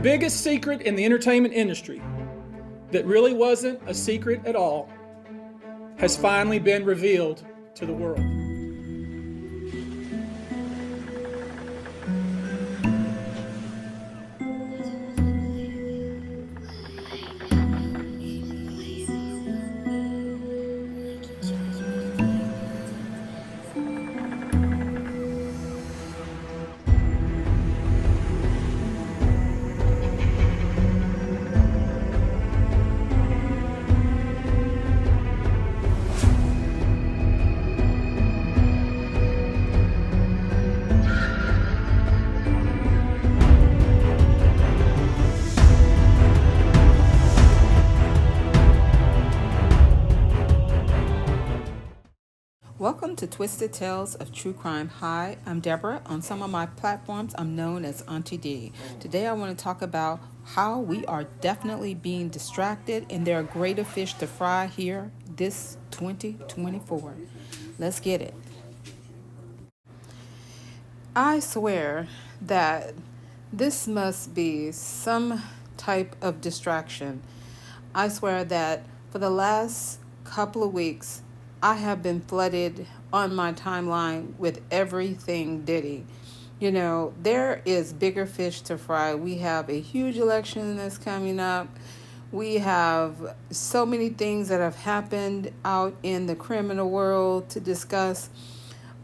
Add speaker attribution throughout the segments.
Speaker 1: biggest secret in the entertainment industry that really wasn't a secret at all has finally been revealed to the world.
Speaker 2: Welcome to Twisted Tales of True Crime. Hi, I'm Deborah. On some of my platforms, I'm known as auntteadee. Today, I want to talk about how we are definitely being distracted and there are greater fish to fry here this 2024. Let's get it. I swear that this must be some type of distraction. I swear that for the last couple of weeks, I have been flooded on my timeline with everything Diddy. You know, there is bigger fish to fry. We have a huge election that's coming up. We have so many things that have happened out in the criminal world to discuss.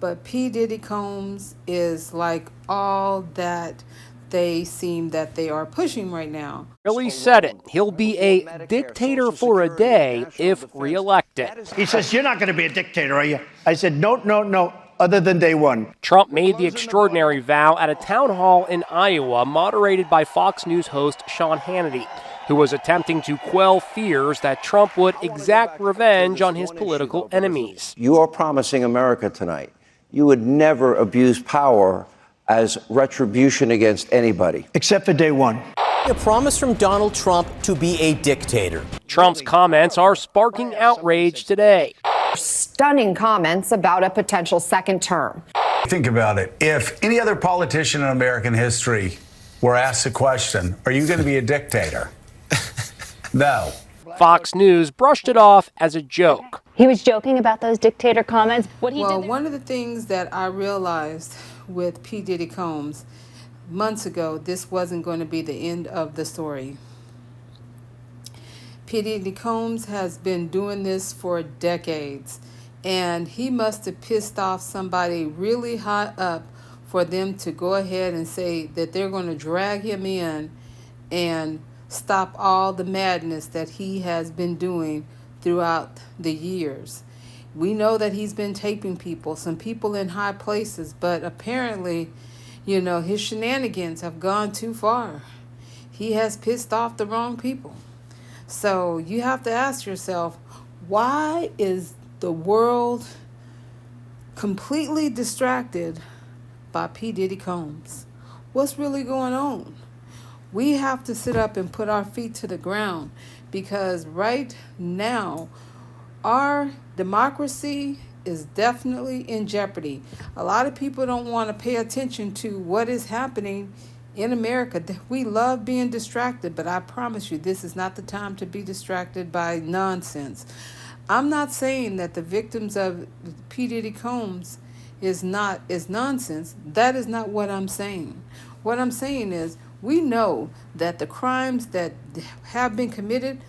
Speaker 2: But P Diddy Combs is like all that they seem that they are pushing right now.
Speaker 3: Really said it. He'll be a dictator for a day if reelected.
Speaker 4: He says, "You're not going to be a dictator, are you?" I said, no, other than day one.
Speaker 3: Trump made the extraordinary vow at a town hall in Iowa, moderated by Fox News host Sean Hannity, who was attempting to quell fears that Trump would exact revenge on his political enemies.
Speaker 5: You are promising America tonight you would never abuse power as retribution against anybody.
Speaker 4: Except for day one.
Speaker 6: A promise from Donald Trump to be a dictator.
Speaker 3: Trump's comments are sparking outrage today.
Speaker 7: Stunning comments about a potential second term.
Speaker 8: Think about it. If any other politician in American history were asked the question, are you going to be a dictator? No.
Speaker 3: Fox News brushed it off as a joke.
Speaker 9: He was joking about those dictator comments.
Speaker 2: Well, one of the things that I realized with P Diddy Combs months ago, this wasn't going to be the end of the story. P Diddy Combs has been doing this for decades, and he must have pissed off somebody really high up for them to go ahead and say that they're going to drag him in and stop all the madness that he has been doing throughout the years. We know that he's been taping people, some people in high places, but apparently, you know, his shenanigans have gone too far. He has pissed off the wrong people. So you have to ask yourself, why is the world completely distracted by P Diddy Combs? What's really going on? We have to sit up and put our feet to the ground, because right now our democracy is definitely in jeopardy. A lot of people don't want to pay attention to what is happening in America. We love being distracted, but I promise you, this is not the time to be distracted by nonsense. I'm not saying that the victims of P Diddy Combs is nonsense. That is not what I'm saying. What I'm saying is, we know that the crimes that have been committed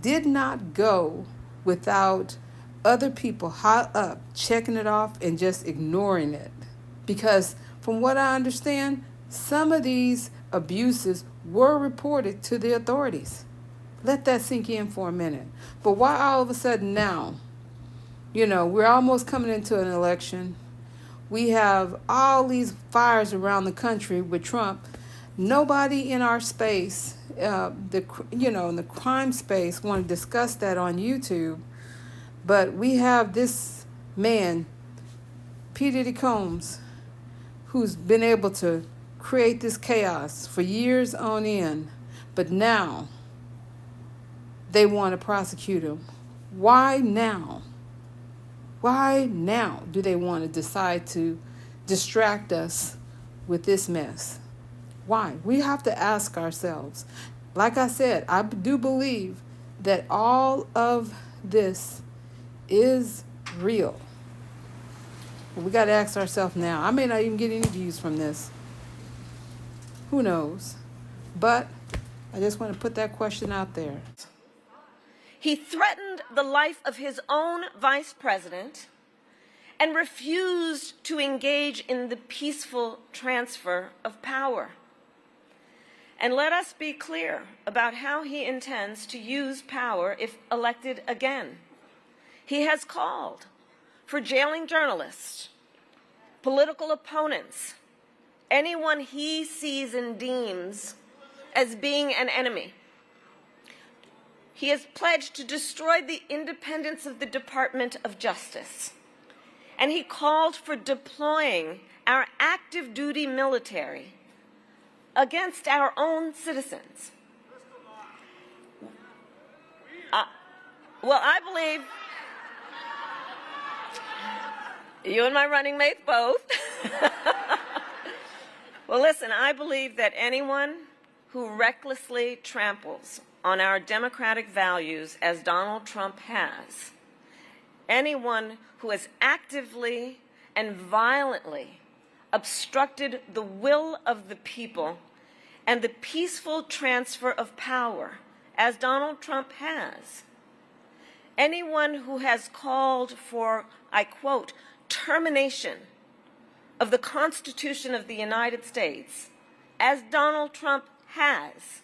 Speaker 2: did not go without other people high up checking it off and just ignoring it. Because from what I understand, some of these abuses were reported to the authorities. Let that sink in for a minute. But why all of a sudden now? You know, we're almost coming into an election. We have all these fires around the country with Trump. Nobody in our space, in the crime space, want to discuss that on YouTube. But we have this man, P Diddy Combs, who's been able to create this chaos for years on end. But now they want to prosecute him. Why now? Why now do they want to decide to distract us with this mess? Why? We have to ask ourselves. Like I said, I do believe that all of this is real. But we got to ask ourselves now. I may not even get any views from this. Who knows? But I just want to put that question out there.
Speaker 10: He threatened the life of his own vice president and refused to engage in the peaceful transfer of power. And let us be clear about how he intends to use power if elected again. He has called for jailing journalists, political opponents, anyone he sees and deems as being an enemy. He has pledged to destroy the independence of the Department of Justice. And he called for deploying our active duty military against our own citizens. Well, I believe you and my running mates both. Well, listen, I believe that anyone who recklessly tramples on our democratic values as Donald Trump has, anyone who has actively and violently obstructed the will of the people and the peaceful transfer of power, as Donald Trump has, anyone who has called for, I quote, termination of the Constitution of the United States, as Donald Trump has,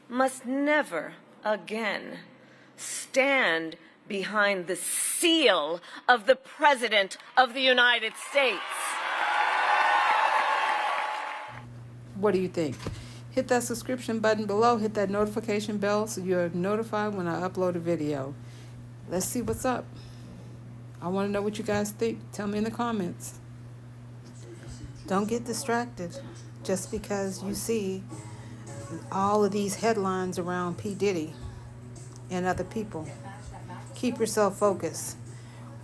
Speaker 10: must never again stand behind the seal of the President of the United States.
Speaker 2: What do you think? Hit that subscription button below, hit that notification bell so you're notified when I upload a video. Let's see what's up. I want to know what you guys think. Tell me in the comments. Don't get distracted just because you see all of these headlines around P Diddy and other people. Keep yourself focused.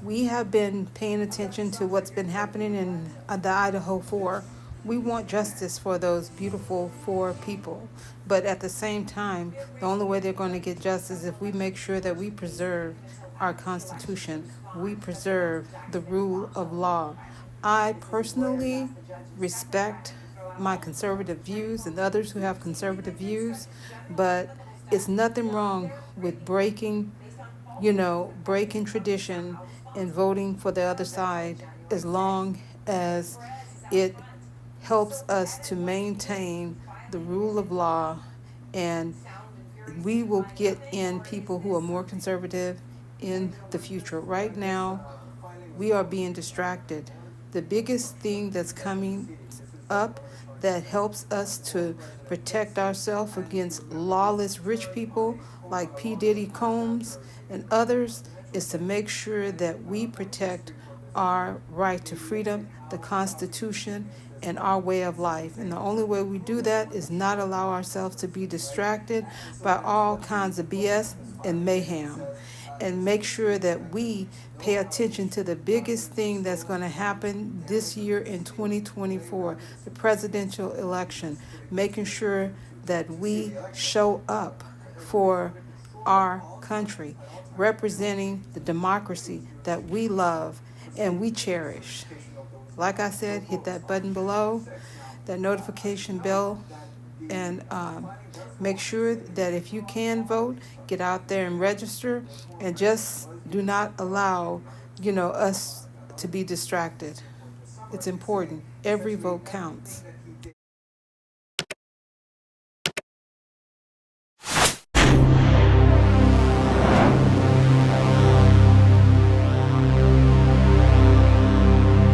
Speaker 2: We have been paying attention to what's been happening in the Idaho 4. We want justice for those beautiful 4 people. But at the same time, the only way they're going to get justice is if we make sure that we preserve our Constitution. We preserve the rule of law. I personally respect my conservative views and others who have conservative views, but it's nothing wrong with breaking tradition and voting for the other side as long as it helps us to maintain the rule of law, and we will get in people who are more conservative in the future. Right now, we are being distracted. The biggest thing that's coming up that helps us to protect ourselves against lawless rich people like P Diddy Combs and others is to make sure that we protect our right to freedom, the Constitution, and our way of life. And the only way we do that is not allow ourselves to be distracted by all kinds of BS and mayhem. And make sure that we pay attention to the biggest thing that's going to happen this year in 2024, the presidential election, making sure that we show up for our country, representing the democracy that we love and we cherish. Like I said, hit that button below, that notification bell, and make sure that if you can vote, get out there and register, and just do not allow, us to be distracted. It's important. Every vote counts.